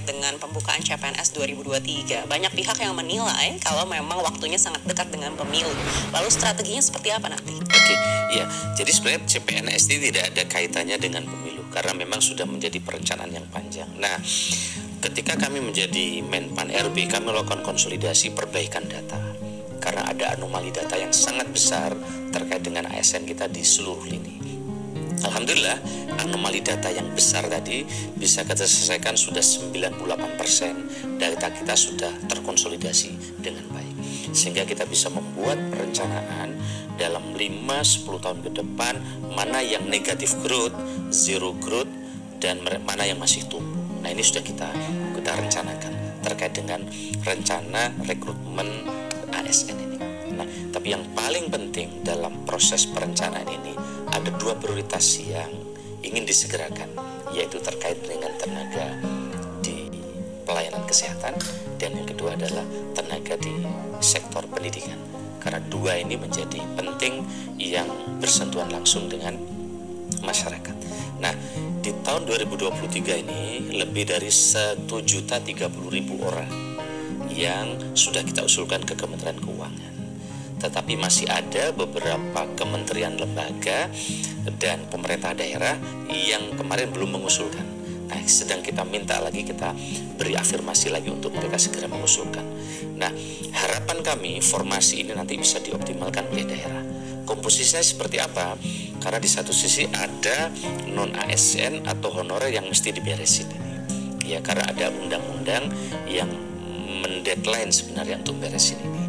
terkait dengan pembukaan CPNS 2023. Banyak pihak yang menilai kalau memang waktunya sangat dekat dengan pemilu. Lalu strateginya seperti apa nanti? Oke, ya. Jadi sebenarnya CPNS ini tidak ada kaitannya dengan pemilu karena memang sudah menjadi perencanaan yang panjang. Nah, ketika kami menjadi Menpan RB, kami melakukan konsolidasi perbaikan data karena ada anomali data yang sangat besar terkait dengan ASN kita di seluruh lini. Alhamdulillah, anomali data yang besar tadi bisa kita selesaikan sudah 98%. Data kita sudah terkonsolidasi dengan baik. Sehingga kita bisa membuat perencanaan dalam 5-10 tahun ke depan mana yang negatif growth, zero growth, dan mana yang masih tumbuh. Nah, ini sudah kita rencanakan terkait dengan rencana rekrutmen ASN ini. Nah, tapi yang paling penting dalam proses perencanaan ini ada 2 prioritas yang ingin disegerakan, yaitu terkait dengan tenaga di pelayanan kesehatan dan yang kedua adalah tenaga di sektor pendidikan. Karena 2 ini menjadi penting yang bersentuhan langsung dengan masyarakat. Nah, di tahun 2023 ini lebih dari 1.030.000 orang yang sudah kita usulkan ke Kementerian Keuangan. Tetapi masih ada beberapa kementerian lembaga dan pemerintah daerah yang kemarin belum mengusulkan. Nah, sedang kita minta lagi, kita beri afirmasi lagi untuk mereka segera mengusulkan. Nah, harapan kami formasi ini nanti bisa dioptimalkan oleh daerah. Komposisinya seperti apa? Karena di satu sisi ada non-ASN atau honorer yang mesti diberesin ini. Ya, karena ada undang-undang yang mendeadline sebenarnya untuk beresin ini.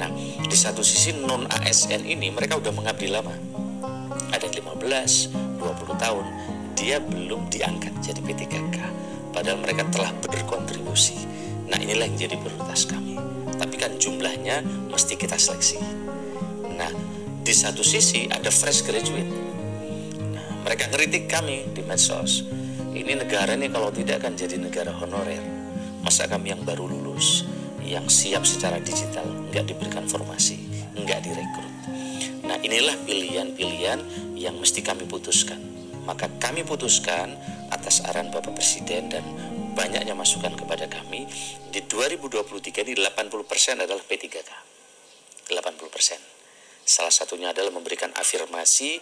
Nah, di satu sisi non-ASN ini mereka udah mengabdi lama. Ada 15, 20 tahun, dia belum diangkat jadi P3K. Padahal mereka telah berkontribusi. Nah, inilah yang jadi prioritas kami. Tapi kan jumlahnya mesti kita seleksi. Nah, di satu sisi ada fresh graduate. Nah, mereka ngeritik kami di medsos. Ini negara nih kalau tidak kan jadi negara honorer. Masa kami yang baru lulus, yang siap secara digital, nggak diberikan formasi, nggak direkrut. Nah, inilah pilihan-pilihan yang mesti kami putuskan. Maka kami putuskan atas arahan Bapak Presiden dan banyaknya masukan kepada kami, di 2023 ini 80% adalah P3K. 80%. Salah satunya adalah memberikan afirmasi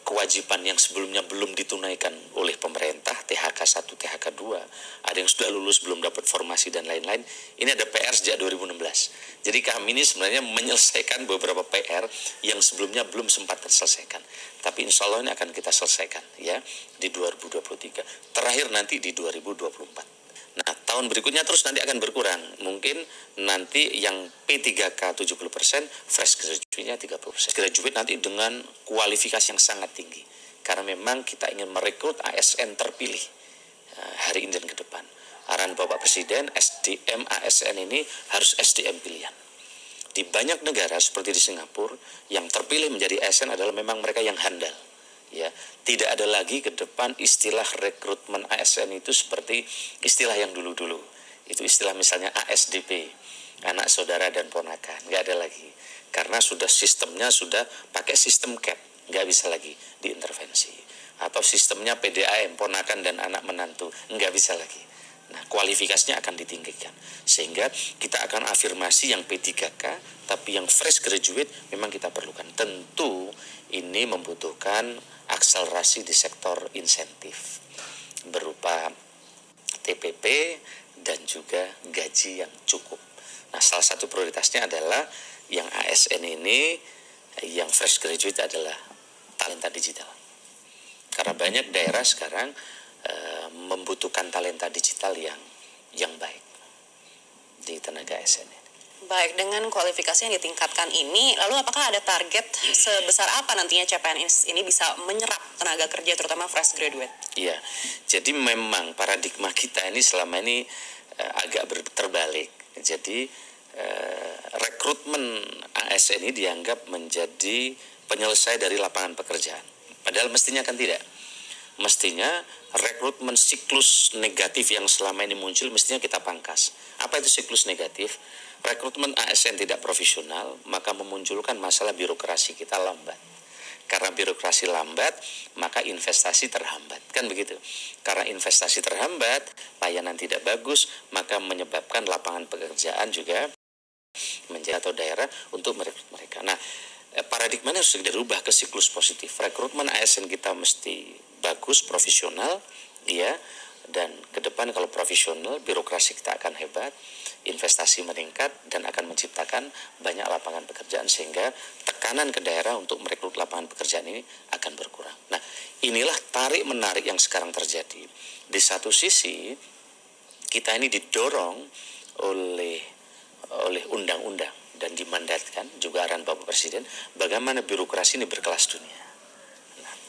kewajiban yang sebelumnya belum ditunaikan oleh pemerintah, THK 1, THK 2, ada yang sudah lulus belum dapat formasi dan lain-lain. Ini ada PR sejak 2016. Jadi kami ini sebenarnya menyelesaikan beberapa PR yang sebelumnya belum sempat terselesaikan. Tapi insya Allah ini akan kita selesaikan ya di 2023. Terakhir nanti di 2024. Nah, tahun berikutnya terus nanti akan berkurang. Mungkin nanti yang P3K 70%, fresh graduate-nya 30%. Graduate nanti dengan kualifikasi yang sangat tinggi. Karena memang kita ingin merekrut ASN terpilih hari ini dan ke depan. Arahan Bapak Presiden, SDM ASN ini harus SDM pilihan. Di banyak negara seperti di Singapura, yang terpilih menjadi ASN adalah memang mereka yang handal. Ya, tidak ada lagi ke depan istilah rekrutmen ASN itu seperti istilah yang dulu-dulu. Itu istilah misalnya ASDP, anak saudara dan ponakan, nggak ada lagi. Karena sudah sistemnya sudah pakai sistem CAP, nggak bisa lagi diintervensi. Atau sistemnya PDAM, ponakan dan anak menantu, nggak bisa lagi. Nah, kualifikasinya akan ditinggikan. Sehingga kita akan afirmasi yang P3K, tapi yang fresh graduate memang kita perlukan. Tentu ini membutuhkan akselerasi di sektor insentif berupa TPP dan juga gaji yang cukup. Nah, salah satu prioritasnya adalah yang ASN ini, yang fresh graduate adalah talenta digital. Karena banyak daerah sekarang membutuhkan talenta digital yang baik di tenaga ASN ini. Baik, dengan kualifikasi yang ditingkatkan ini, lalu apakah ada target sebesar apa nantinya CPNS ini bisa menyerap tenaga kerja, terutama fresh graduate? Iya, jadi memang paradigma kita ini selama ini agak terbalik. Jadi rekrutmen ASN ini dianggap menjadi penyelesai dari lapangan pekerjaan. Padahal mestinya kan tidak. Mestinya rekrutmen siklus negatif yang selama ini muncul mestinya kita pangkas. Apa itu siklus negatif? Rekrutmen ASN tidak profesional, maka memunculkan masalah birokrasi kita lambat. Karena birokrasi lambat, maka investasi terhambat. Kan begitu. Karena investasi terhambat, layanan tidak bagus, maka menyebabkan lapangan pekerjaan juga menjadi atau daerah untuk mereka. Nah, paradigmanya harus dirubah ke siklus positif. Rekrutmen ASN kita mesti bagus, profesional, ya. Dan ke depan kalau profesional, birokrasi kita akan hebat, investasi meningkat dan akan menciptakan banyak lapangan pekerjaan sehingga tekanan ke daerah untuk merekrut lapangan pekerjaan ini akan berkurang. Nah, inilah tarik menarik yang sekarang terjadi. Di satu sisi kita ini didorong oleh undang-undang dan dimandatkan juga arahan Bapak Presiden bagaimana birokrasi ini berkelas dunia.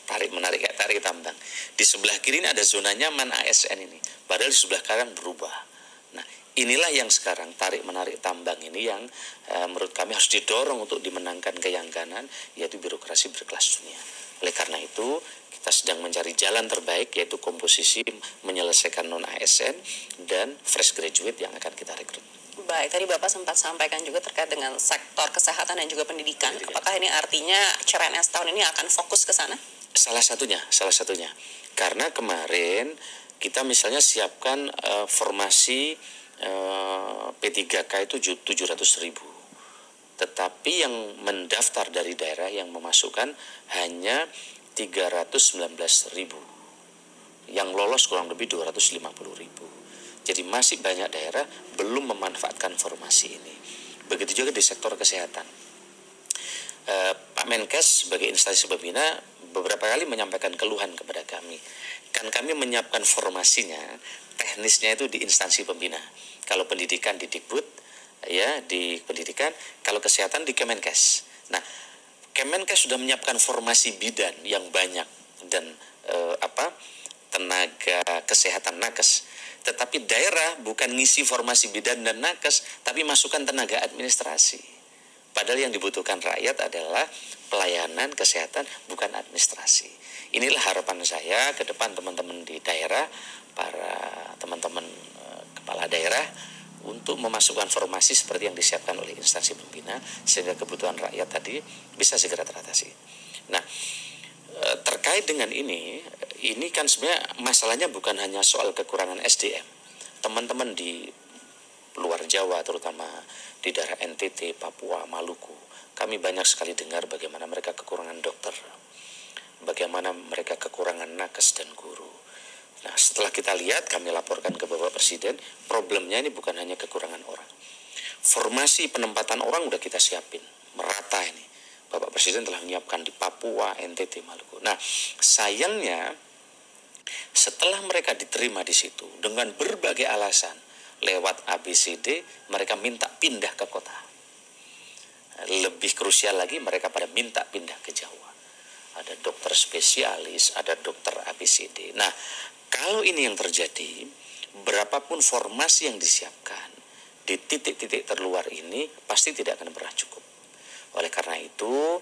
Tarik menarik kayak tarik tambang. Di sebelah kiri ini ada zona nyaman ASN ini, padahal di sebelah kanan berubah. Nah, inilah yang sekarang tarik menarik tambang ini yang menurut kami harus didorong untuk dimenangkan ke yang kanan, yaitu birokrasi berkelas dunia. Oleh karena itu kita sedang mencari jalan terbaik, yaitu komposisi menyelesaikan non ASN dan fresh graduate yang akan kita rekrut. Baik, tadi Bapak sempat sampaikan juga terkait dengan sektor kesehatan dan juga pendidikan. Apakah ini artinya CPNS tahun ini akan fokus ke sana? Salah satunya. Karena kemarin kita misalnya siapkan formasi P3K itu 700.000. Tetapi yang mendaftar dari daerah yang memasukkan hanya 319.000. Yang lolos kurang lebih 250.000. Jadi masih banyak daerah belum memanfaatkan formasi ini. Begitu juga di sektor kesehatan. Pak Menkes sebagai instansi pembina beberapa kali menyampaikan keluhan kepada kami. Kan kami menyiapkan formasinya, teknisnya itu di instansi pembina. Kalau pendidikan di Dikbud, ya di pendidikan, kalau kesehatan di Kemenkes. Nah, Kemenkes sudah menyiapkan formasi bidan yang banyak dan tenaga kesehatan nakes. Tetapi daerah bukan ngisi formasi bidan dan nakes, tapi masukkan tenaga administrasi. Padahal yang dibutuhkan rakyat adalah pelayanan kesehatan, bukan administrasi. Inilah harapan saya ke depan teman-teman di daerah, para teman-teman kepala daerah, untuk memasukkan formasi seperti yang disiapkan oleh instansi pembina, sehingga kebutuhan rakyat tadi bisa segera teratasi. Nah, terkait dengan ini kan sebenarnya masalahnya bukan hanya soal kekurangan SDM. Teman-teman di luar Jawa, terutama di daerah NTT, Papua, Maluku, kami banyak sekali dengar bagaimana mereka kekurangan dokter, bagaimana mereka kekurangan nakes dan guru. Nah, setelah kita lihat, kami laporkan ke Bapak Presiden, problemnya ini bukan hanya kekurangan orang. Formasi penempatan orang udah kita siapin, merata ini. Bapak Presiden telah menyiapkan di Papua, NTT, Maluku. Nah, sayangnya setelah mereka diterima di situ dengan berbagai alasan, lewat ABCD, mereka minta pindah ke kota. Lebih krusial lagi, mereka pada minta pindah ke Jawa. Ada dokter spesialis, ada dokter ABCD. Nah, kalau ini yang terjadi, berapapun formasi yang disiapkan, di titik-titik terluar ini pasti tidak akan pernah cukup. Oleh karena itu,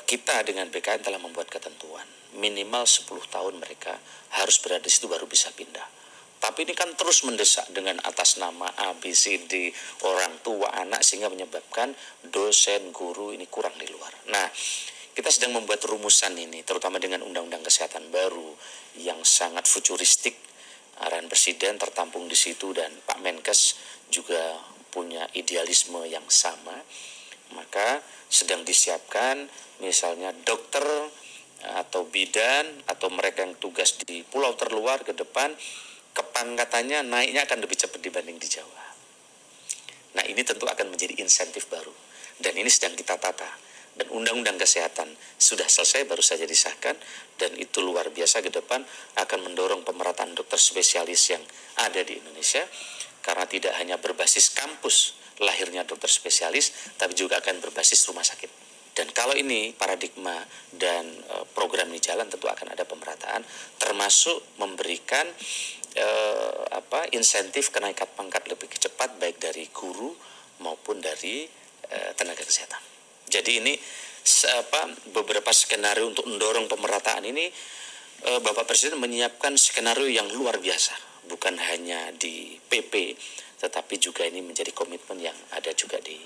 kita dengan BKN telah membuat ketentuan. Minimal 10 tahun mereka harus berada di situ baru bisa pindah. Tapi ini kan terus mendesak dengan atas nama ABCD, orang tua, anak, sehingga menyebabkan dosen, guru ini kurang di luar. Nah, kita sedang membuat rumusan ini, terutama dengan undang-undang kesehatan baru yang sangat futuristik. Arahan Presiden tertampung di situ dan Pak Menkes juga punya idealisme yang sama. Maka sedang disiapkan misalnya dokter atau bidan atau mereka yang tugas di pulau terluar ke depan, kepangkatannya naiknya akan lebih cepat dibanding di Jawa. Nah, ini tentu akan menjadi insentif baru. Dan ini sedang kita tata. Dan undang-undang kesehatan sudah selesai, baru saja disahkan. Dan itu luar biasa ke depan akan mendorong pemerataan dokter spesialis yang ada di Indonesia. Karena tidak hanya berbasis kampus lahirnya dokter spesialis, tapi juga akan berbasis rumah sakit. Dan kalau ini paradigma dan program ini jalan, tentu akan ada pemerataan, termasuk memberikan insentif kenaikan pangkat lebih cepat baik dari guru maupun dari tenaga kesehatan. Jadi ini beberapa skenario untuk mendorong pemerataan ini. Bapak Presiden menyiapkan skenario yang luar biasa, bukan hanya di PP, tetapi juga ini menjadi komitmen yang ada juga di